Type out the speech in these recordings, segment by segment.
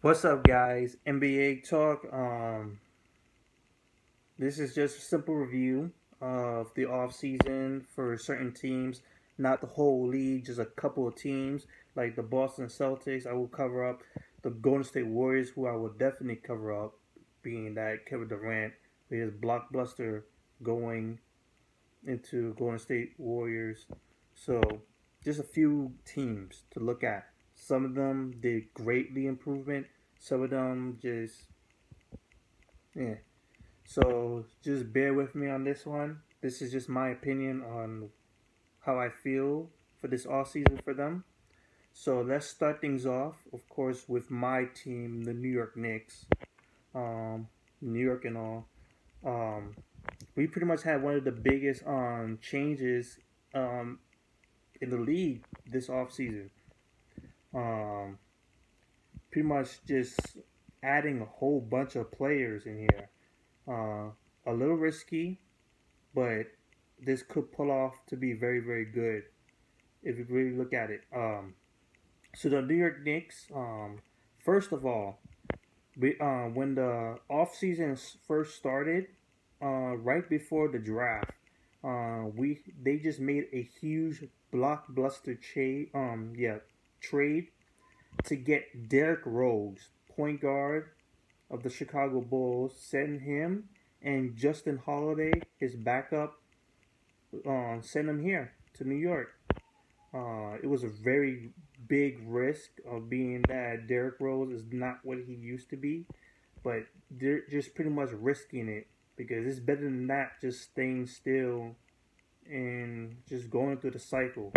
What's up, guys? NBA talk. This is just a simple review of the off season for certain teams, not the whole league, just a couple of teams like the Boston Celtics. I will cover up the Golden State Warriors, who I will definitely cover up, being that Kevin Durant with his blockbuster going into Golden State Warriors. So, just a few teams to look at. Some of them did greatly improvement. Some of them just yeah. So just bear with me on this one. This is just my opinion on how I feel for this off season for them. So let's start things off, of course, with my team, the New York Knicks, New York and all. Um, we pretty much had one of the biggest changes um, in the league this off season. Um, Pretty much just adding a whole bunch of players in here. A little risky, but this could pull off to be very, very good if you really look at it. So the New York Knicks, first of all, when the off season first started, right before the draft, they just made a huge blockbuster trade to get Derrick Rose, point guard of the Chicago Bulls, send him and Justin Holiday, his backup, send him here to New York. It was a very big risk of being that Derrick Rose is not what he used to be, but they're just pretty much risking it because it's better than that just staying still and just going through the cycle.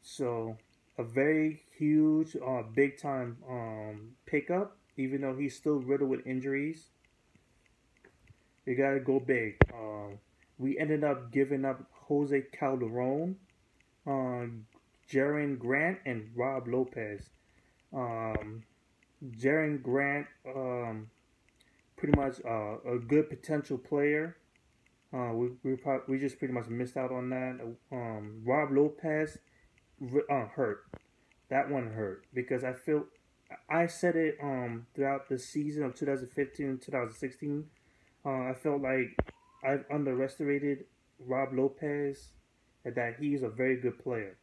So a very huge, big time pickup, even though he's still riddled with injuries. You gotta go big. We ended up giving up Jose Calderon, uh, Jerian Grant, and Rob Lopez. Um, Jerian Grant, pretty much a good potential player. We just pretty much missed out on that. Rob Lopez hurt. That one hurt because I said it throughout the season of 2015 2016. I felt like I've underestimated Rob Lopez and that he's a very good player.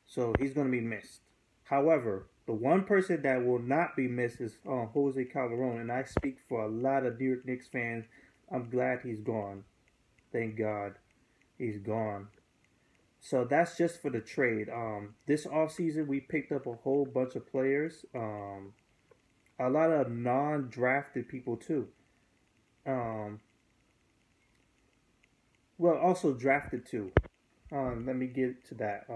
So he's going to be missed. However, the one person that will not be missed is Jose Calderon, and I speak for a lot of New York Knicks fans. I'm glad he's gone. Thank God he's gone. So that's just for the trade. This offseason, we picked up a whole bunch of players. A lot of non-drafted people too. Um, well, also drafted too. Let me get to that.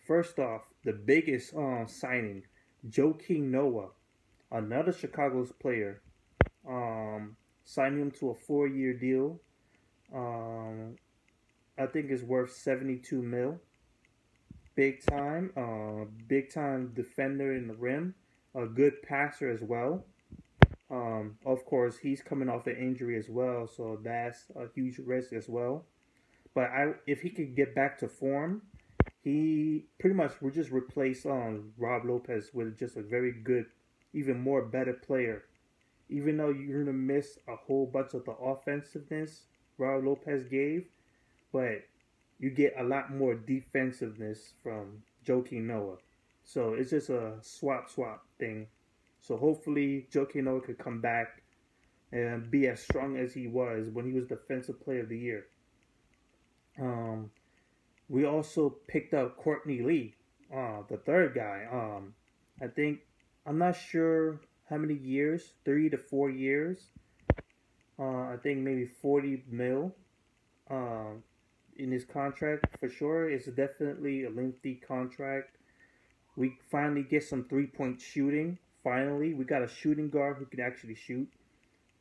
First off, the biggest signing, Joakim Noah, another Chicago's player. Signed him to a 4-year deal. Um, I think it's worth 72 mil. Big time defender in the rim, a good passer as well. Of course, he's coming off an injury as well, so that's a huge risk as well. But if he could get back to form, he pretty much would just replace Rob Lopez with just a very good, even more better player. Even though you're gonna miss a whole bunch of the offensiveness Rob Lopez gave, but you get a lot more defensiveness from Joakim Noah. So it's just a swap thing. So hopefully Joakim Noah could come back and be as strong as he was when he was Defensive Player of the Year. Um, we also picked up Courtney Lee, the third guy. I think I'm not sure how many years, 3 to 4 years. I think maybe 40 mil. In his contract for sure. It's definitely a lengthy contract. We finally get some 3-point shooting. Finally, we got a shooting guard who can actually shoot.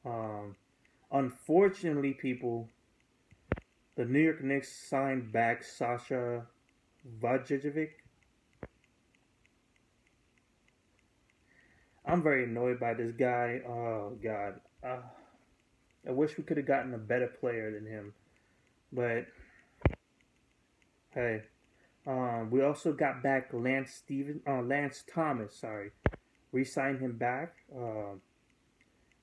Um, Unfortunately, people, the New York Knicks signed back Sasha Vujacic. I'm very annoyed by this guy. Oh God, I wish we could have gotten a better player than him. But hey, We also got back Lance Thomas. Sorry, re-signed him back.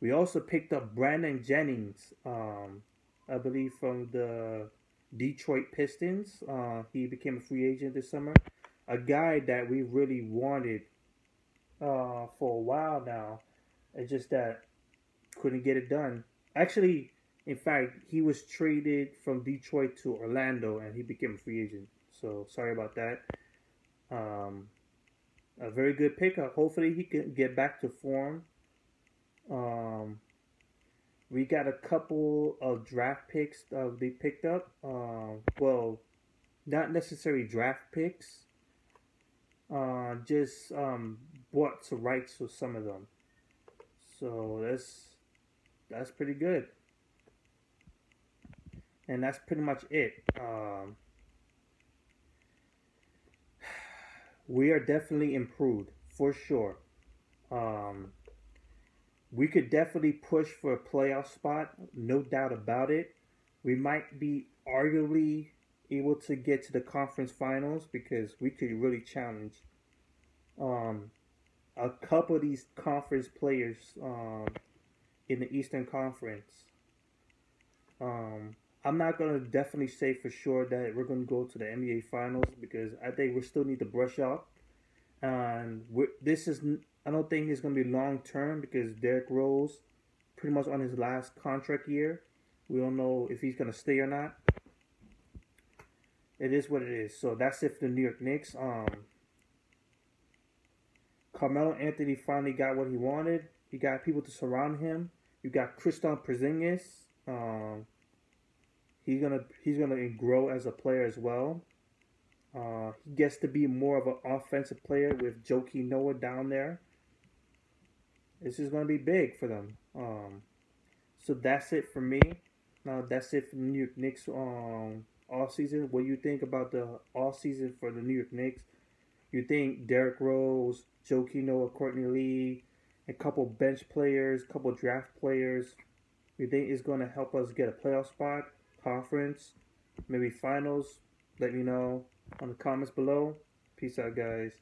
We also picked up Brandon Jennings. I believe from the Detroit Pistons. He became a free agent this summer. A guy that we really wanted for a while now. It's just that couldn't get it done. Actually, in fact, he was traded from Detroit to Orlando, and he became a free agent. So sorry about that. Um, a very good pickup. Hopefully, he can get back to form. Um, we got a couple of draft picks they picked up. Well, not necessarily draft picks. Just bought some rights to some of them. So that's pretty good. And that's pretty much it. We are definitely improved for sure. Um, we could definitely push for a playoff spot, no doubt about it. We might be arguably able to get to the conference finals because we could really challenge um, a couple of these conference players in the Eastern Conference. I'm not gonna definitely say for sure that we're gonna go to the NBA Finals because I think we still need to brush up. And this is I don't think it's gonna be long term because Derrick Rose pretty much on his last contract year. We don't know if he's gonna stay or not. It is what it is. So that's it for the New York Knicks. Carmelo Anthony finally got what he wanted. He got people to surround him. You got Kristaps Porzingis. He's gonna grow as a player as well. He gets to be more of an offensive player with Joakim Noah down there. This is gonna be big for them. So that's it for me. Now that's it for the New York Knicks all season. What do you think about the all season for the New York Knicks? You think Derrick Rose, Joakim Noah, Courtney Lee, a couple bench players, a couple draft players, you think is going to help us get a playoff spot, conference, maybe finals? Let me know on the comments below. Peace out, guys.